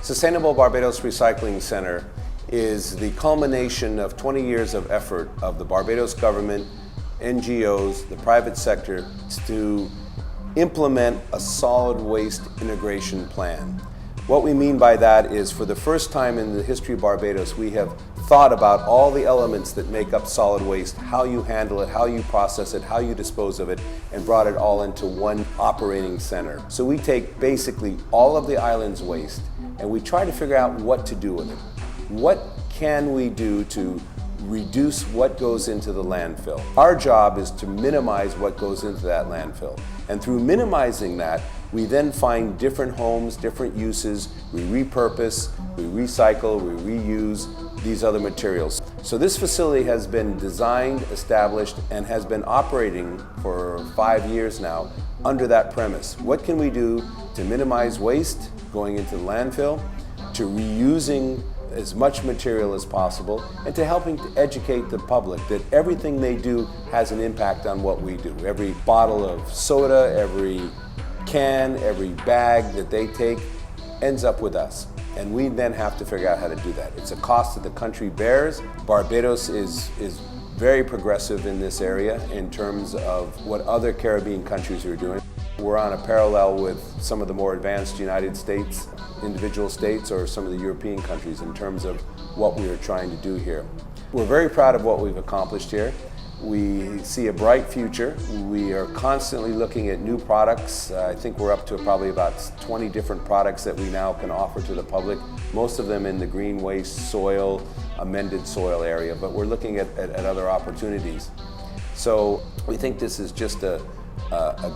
Sustainable Barbados Recycling Centre is the culmination of 20 years of effort of the Barbados government, NGOs, the private sector to implement a solid waste integration plan. What we mean by that is, for the first time in the history of Barbados, we have thought about all the elements that make up solid waste, how you handle it, how you process it, how you dispose of it, and brought it all into one operating center. So we take basically all of the island's waste and we try to figure out what to do with it. What can we do to reduce what goes into the landfill? Our job is to minimize what goes into that landfill. And through minimizing that, we then find different homes, different uses, we repurpose, we recycle, we reuse these other materials. So this facility has been designed, established, and has been operating for 5 years now under that premise. What can we do to minimize waste going into the landfill, to reusing as much material as possible, and to helping to educate the public that everything they do has an impact on what we do. Every bottle of soda, every can, every bag that they take ends up with us. And we then have to figure out how to do that. It's a cost that the country bears. Barbados is very progressive in this area in terms of what other Caribbean countries are doing. We're on a parallel with some of the more advanced United States, individual states, or some of the European countries in terms of what we are trying to do here. We're very proud of what we've accomplished here. We see a bright future. We are constantly looking at new products. I think we're up to probably about 20 different products that we now can offer to the public, most of them in the green waste, soil, amended soil area, but we're looking at other opportunities. So we think this is just a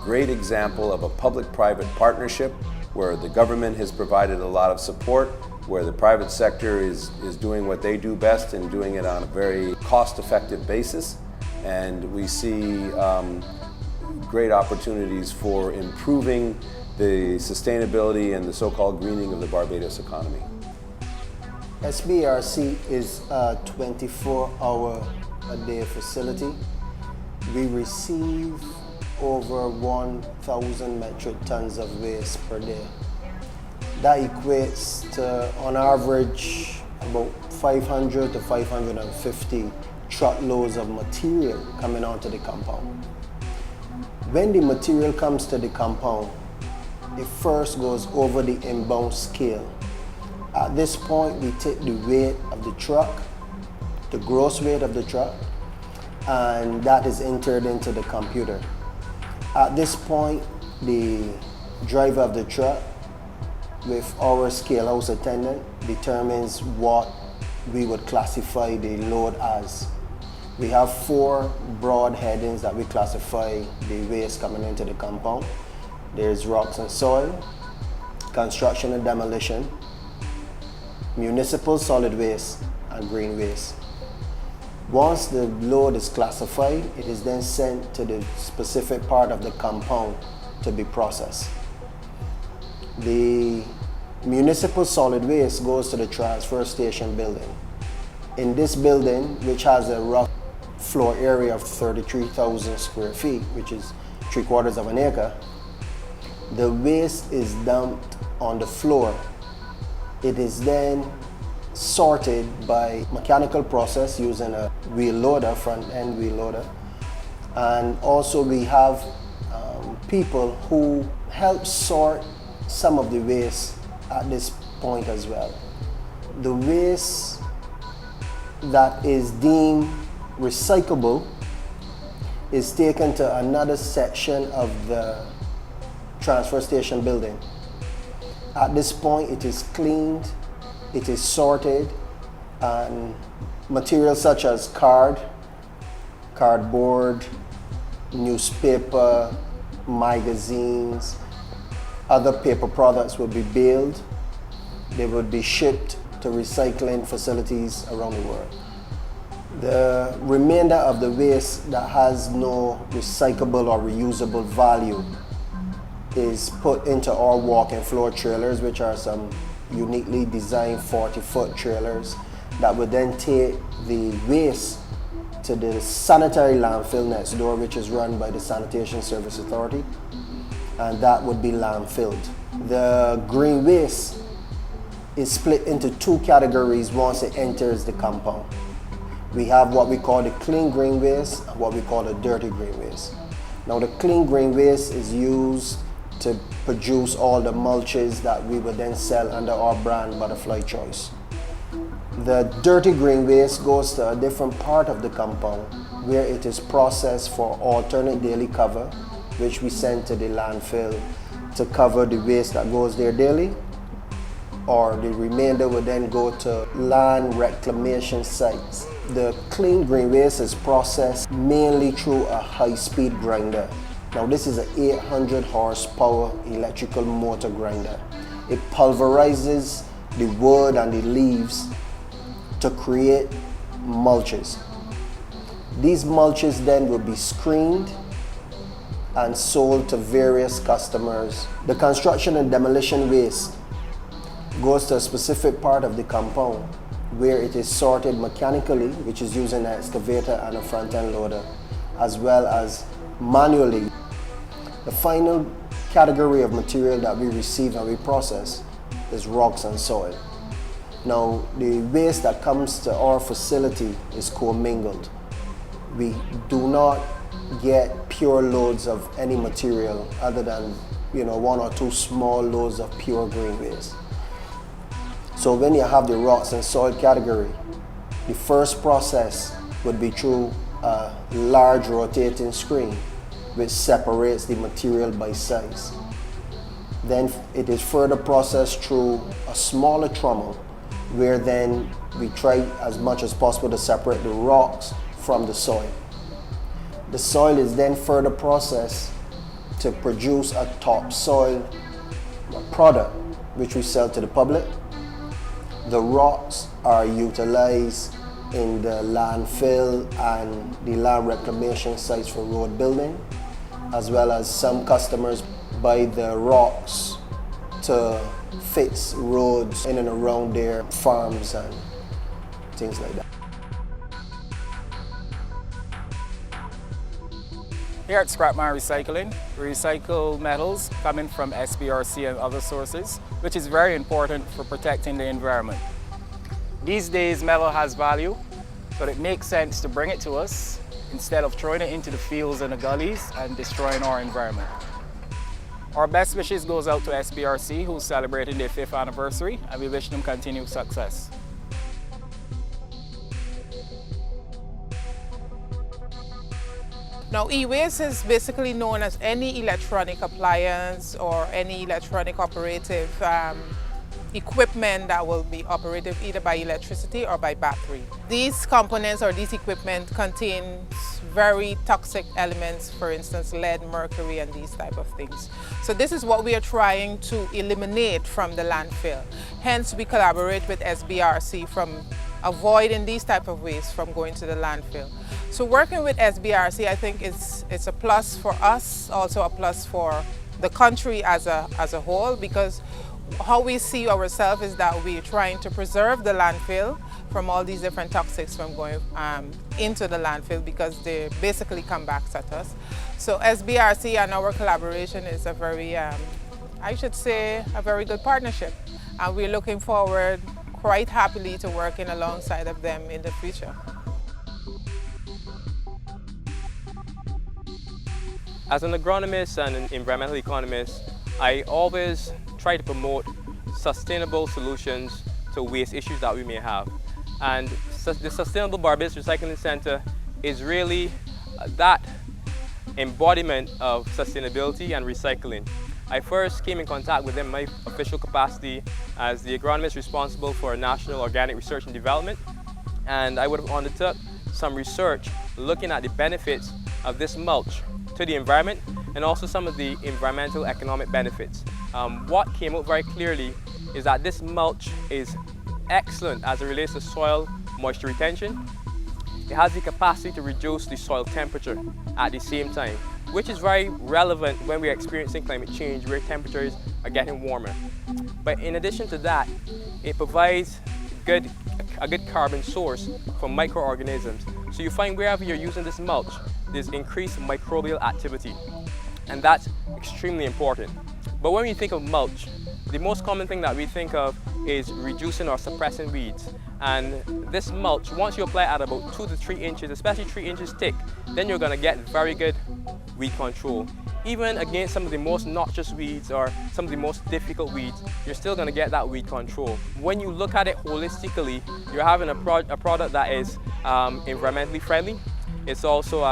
great example of a public-private partnership where the government has provided a lot of support, where the private sector is doing what they do best and doing it on a very cost-effective basis. And we see great opportunities for improving the sustainability and the so-called greening of the Barbados economy. Sbrc is a 24-hour-a-day facility. We receive over 1,000 metric tons of waste per day. That equates to, on average, about 500 to 550 truckloads of material coming onto the compound. When the material comes to the compound, it first goes over the inbound scale. At this point, we take the weight of the truck, the gross weight of the truck, and that is entered into the computer. At this point, the driver of the truck with our scale house attendant determines what we would classify the load as. We have 4 broad headings that we classify the waste coming into the compound. There's rocks and soil, construction and demolition, municipal solid waste, and green waste. Once the load is classified, it is then sent to the specific part of the compound to be processed. The municipal solid waste goes to the transfer station building. In this building, which has a rough floor area of 33,000 square feet, which is 3/4 of an acre, the waste is dumped on the floor. It is then sorted by mechanical process using a wheel loader, front end wheel loader. And also we have people who help sort some of the waste at this point as well. The waste that is deemed recyclable is taken to another section of the transfer station building. At this point, it is cleaned, it is sorted, and materials such as cardboard, newspaper, magazines, other paper products will be baled. They would be shipped to recycling facilities around the world. The remainder of the waste that has no recyclable or reusable value is put into our walk-in floor trailers, which are some uniquely designed 40-foot trailers that would then take the waste to the sanitary landfill next door, which is run by the Sanitation Service Authority, and that would be landfilled. The green waste is split into two categories once it enters the compound. We have what we call the clean green waste and what we call the dirty green waste. Now the clean green waste is used to produce all the mulches that we would then sell under our brand Butterfly Choice. The dirty green waste goes to a different part of the compound where it is processed for alternate daily cover, which we send to the landfill to cover the waste that goes there daily, or the remainder would then go to land reclamation sites. The clean green waste is processed mainly through a high-speed grinder. Now this is an 800 horsepower electrical motor grinder. It pulverizes the wood and the leaves to create mulches. These mulches then will be screened and sold to various customers. The construction and demolition waste goes to a specific part of the compound where it is sorted mechanically, which is using an excavator and a front-end loader, as well as manually. The final category of material that we receive and we process is rocks and soil. Now, the waste that comes to our facility is commingled. We do not get pure loads of any material other than, one or two small loads of pure green waste. So when you have the rocks and soil category, the first process would be through a large rotating screen which separates the material by size. Then it is further processed through a smaller trommel where then we try as much as possible to separate the rocks from the soil. The soil is then further processed to produce a topsoil product which we sell to the public. The rocks are utilized in the landfill and the land reclamation sites for road building, as well as some customers buy the rocks to fix roads in and around their farms and things like that. Here at Scrapman Recycling, we recycle metals coming from Sbrc and other sources, which is very important for protecting the environment. These days, metal has value, so it makes sense to bring it to us instead of throwing it into the fields and the gullies and destroying our environment. Our best wishes goes out to Sbrc, who's celebrating their 5th anniversary, and we wish them continued success. Now, e-waste is basically known as any electronic appliance or any electronic operative equipment that will be operated either by electricity or by battery. These components or these equipment contain very toxic elements, for instance, lead, mercury, and these type of things. So this is what we are trying to eliminate from the landfill. Hence, we collaborate with Sbrc from avoiding these type of waste from going to the landfill. So working with Sbrc, I think it's a plus for us, also a plus for the country as a whole, because how we see ourselves is that we're trying to preserve the landfill from all these different toxics from going into the landfill, because they basically come back at us. So Sbrc and our collaboration is a very, I should say, a very good partnership. And we're looking forward quite happily to working alongside of them in the future. As an agronomist and an environmental economist, I always try to promote sustainable solutions to waste issues that we may have. And the Sustainable Barbados Recycling Centre is really that embodiment of sustainability and recycling. I first came in contact with them in my official capacity as the agronomist responsible for National Organic Research and Development, and I would have undertook some research looking at the benefits of this mulch to the environment and also some of the environmental economic benefits. What came out very clearly is that this mulch is excellent as it relates to soil moisture retention. it has the capacity to reduce the soil temperature at the same time, which is very relevant when we're experiencing climate change where temperatures are getting warmer. But in addition to that, it provides a good carbon source for microorganisms. So you find wherever you're using this mulch, there's increased microbial activity, and that's extremely important. But when we think of mulch, the most common thing that we think of is reducing or suppressing weeds. And this mulch, once you apply at about 2 to 3 inches, especially 3 inches thick, then you're gonna get very good weed control. Even against some of the most noxious weeds or some of the most difficult weeds, you're still gonna get that weed control. When you look at it holistically, you're having a product that is environmentally friendly. It's also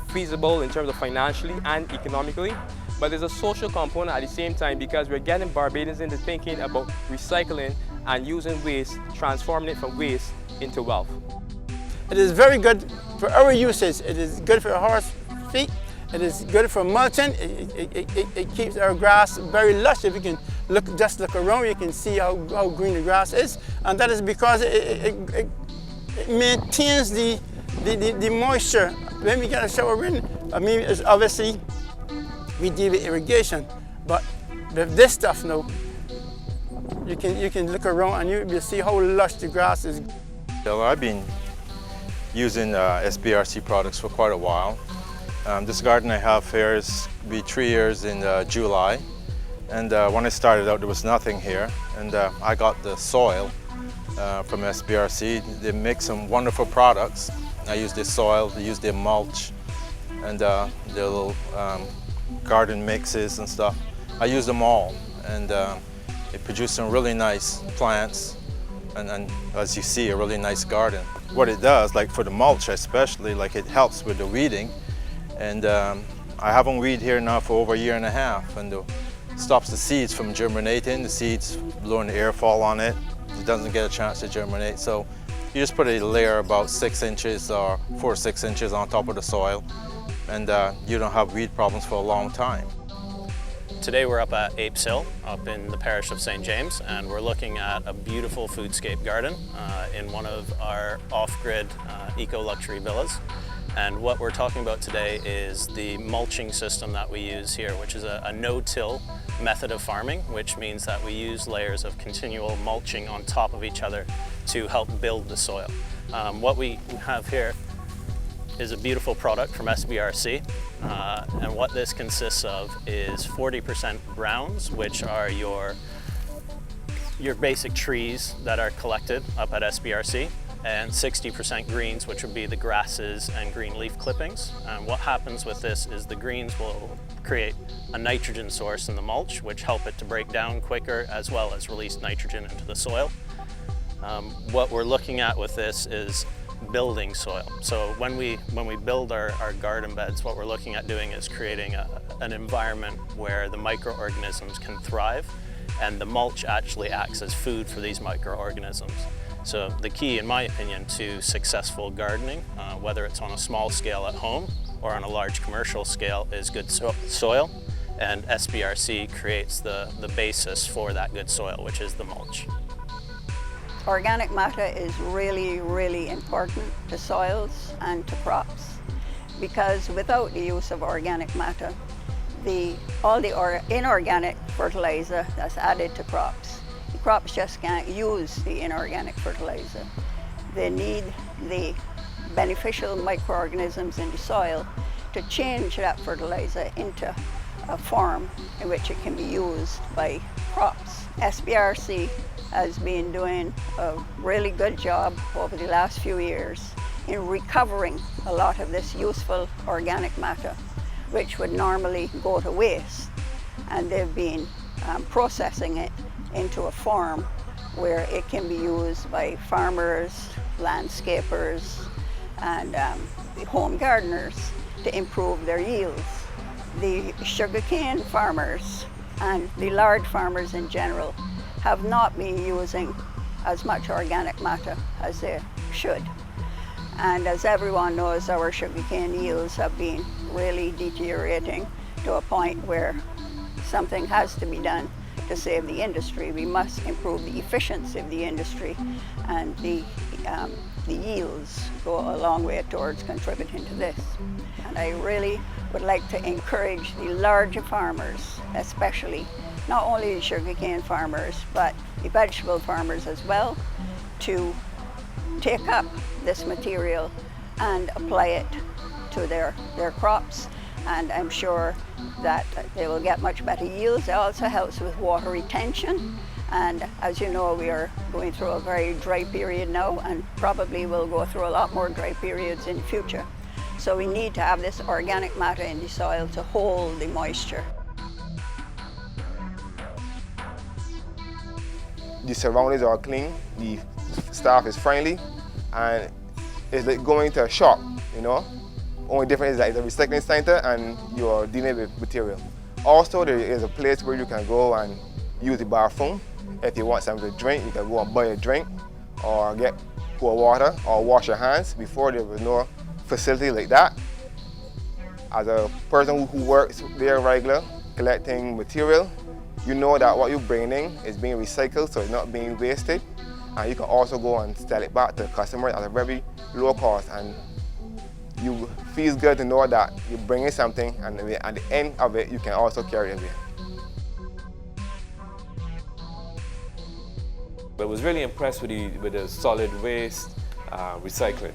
feasible in terms of financially and economically. But there's a social component at the same time because we're getting Barbadians into thinking about recycling and using waste, transforming it from waste into wealth. It is very good for our usage. It is good for horse feet. It is good for mulching. It keeps our grass very lush. If you can just look around, you can see how green the grass is. And that is because it maintains the moisture. When we get a shower in, I mean, it's obviously we deal with irrigation, but with this stuff now, you can look around and you will see how lush the grass is. So I've been using Sbrc products for quite a while. This garden I have here is be 3 years in July, and when I started out there was nothing here, and I got the soil from Sbrc. They make some wonderful products. I use their soil, I use their mulch, and their little garden mixes and stuff. I use them all, and it produces some really nice plants, and as you see, a really nice garden. What it does, like for the mulch especially, like it helps with the weeding, and I haven't weeded here now for over a year and a half, and it stops the seeds from germinating. The seeds blowing the airfall on it, it doesn't get a chance to germinate. So you just put a layer about 6 inches or 4 or 6 inches on top of the soil, and you don't have weed problems for a long time. Today we're up at Apes Hill, up in the parish of St. James, and we're looking at a beautiful foodscape garden in one of our off-grid eco-luxury villas. And what we're talking about today is the mulching system that we use here, which is a no-till method of farming, which means that we use layers of continual mulching on top of each other to help build the soil. What we have here is a beautiful product from Sbrc, and what this consists of is 40% browns, which are your basic trees that are collected up at Sbrc, and 60% greens, which would be the grasses and green leaf clippings. And what happens with this is the greens will create a nitrogen source in the mulch, which help it to break down quicker, as well as release nitrogen into the soil. What we're looking at with this is building soil. So when we build our garden beds, what we're looking at doing is creating an environment where the microorganisms can thrive, and the mulch actually acts as food for these microorganisms. So the key, in my opinion, to successful gardening, whether it's on a small scale at home or on a large commercial scale, is good soil, and Sbrc creates the basis for that good soil, which is the mulch. Organic matter is really, really important to soils and to crops, because without the use of organic matter, all the inorganic fertilizer that's added to crops, the crops just can't use the inorganic fertilizer. They need the beneficial microorganisms in the soil to change that fertilizer into a form in which it can be used by crops. Sbrc has been doing a really good job over the last few years in recovering a lot of this useful organic matter, which would normally go to waste. And they've been processing it into a form where it can be used by farmers, landscapers, and home gardeners to improve their yields. The sugarcane farmers and the large farmers in general have not been using as much organic matter as they should. And as everyone knows, our sugarcane yields have been really deteriorating to a point where something has to be done to save the industry. We must improve the efficiency of the industry and the the yields go a long way towards contributing to this. And I really would like to encourage the larger farmers, especially, not only the sugarcane farmers, but the vegetable farmers as well, to take up this material and apply it to their crops. And I'm sure that they will get much better yields. It also helps with water retention. And as you know, we are going through a very dry period now, and probably will go through a lot more dry periods in the future. So we need to have this organic matter in the soil to hold the moisture. The surroundings are clean, the staff is friendly, and it's like going to a shop, you know. Only difference is that it's a recycling center and you're dealing with material. Also, there is a place where you can go and use the bathroom. If you want something to drink, you can go and buy a drink or get cold water or wash your hands. Before, there was no facility like that. As a person who works there regular, collecting material, you know that what you're bringing is being recycled, so it's not being wasted. And you can also go and sell it back to the customer at a very low cost. And you feels good to know that you're bringing something, and at the end of it, you can also carry it away. I was really impressed with the solid waste recycling.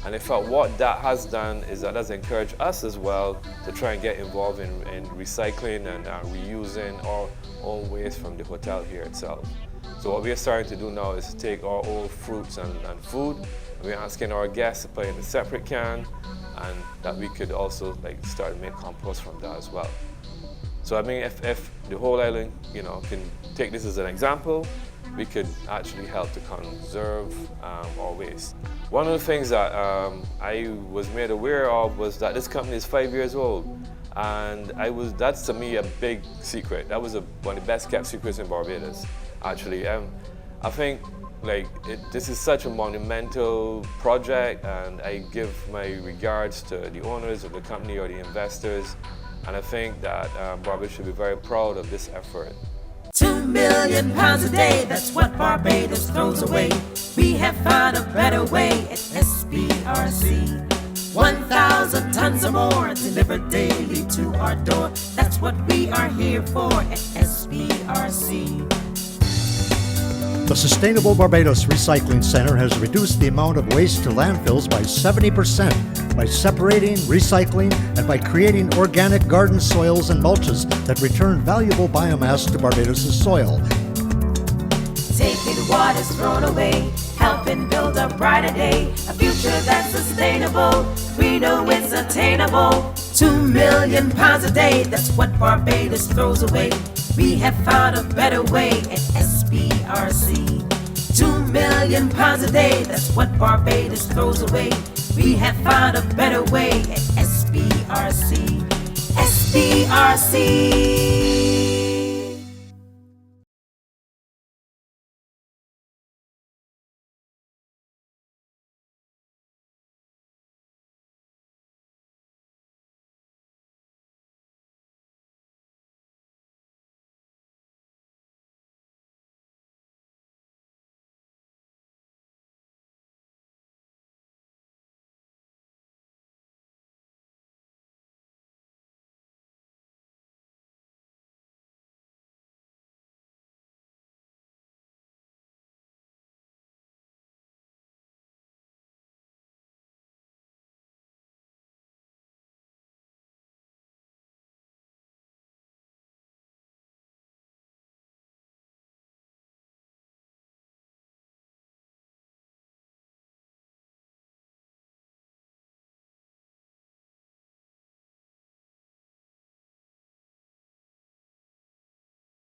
And I felt what that has done is that has encouraged us as well to try and get involved in recycling and reusing our own waste from the hotel here itself. So what we are starting to do now is take our old fruits and food, and we're asking our guests to put in a separate can, and that we could also start to make compost from that as well. So I mean, if the whole island, can take this as an example, we could actually help to conserve our waste. One of the things that I was made aware of was that this company is 5 years old, and that's to me a big secret. That was one of the best kept secrets in Barbados, actually. I think this is such a monumental project, and I give my regards to the owners of the company or the investors, and I think that Barbados should be very proud of this effort. 2 million pounds a day, that's what Barbados throws away. We have found a better way at SBRC. 1,000 tons or more delivered daily to our door. That's what we are here for at SBRC. The Sustainable Barbados Recycling Centre has reduced the amount of waste to landfills by 70% by separating, recycling, and by creating organic garden soils and mulches that return valuable biomass to Barbados' soil. Taking what is thrown away, helping build a brighter day, a future that's sustainable. We know it's attainable. 2 million pounds a day, that's what Barbados throws away. We have found a better way at SBRC. 2 million pounds a day, that's what Barbados throws away. We have found a better way at SBRC. SBRC.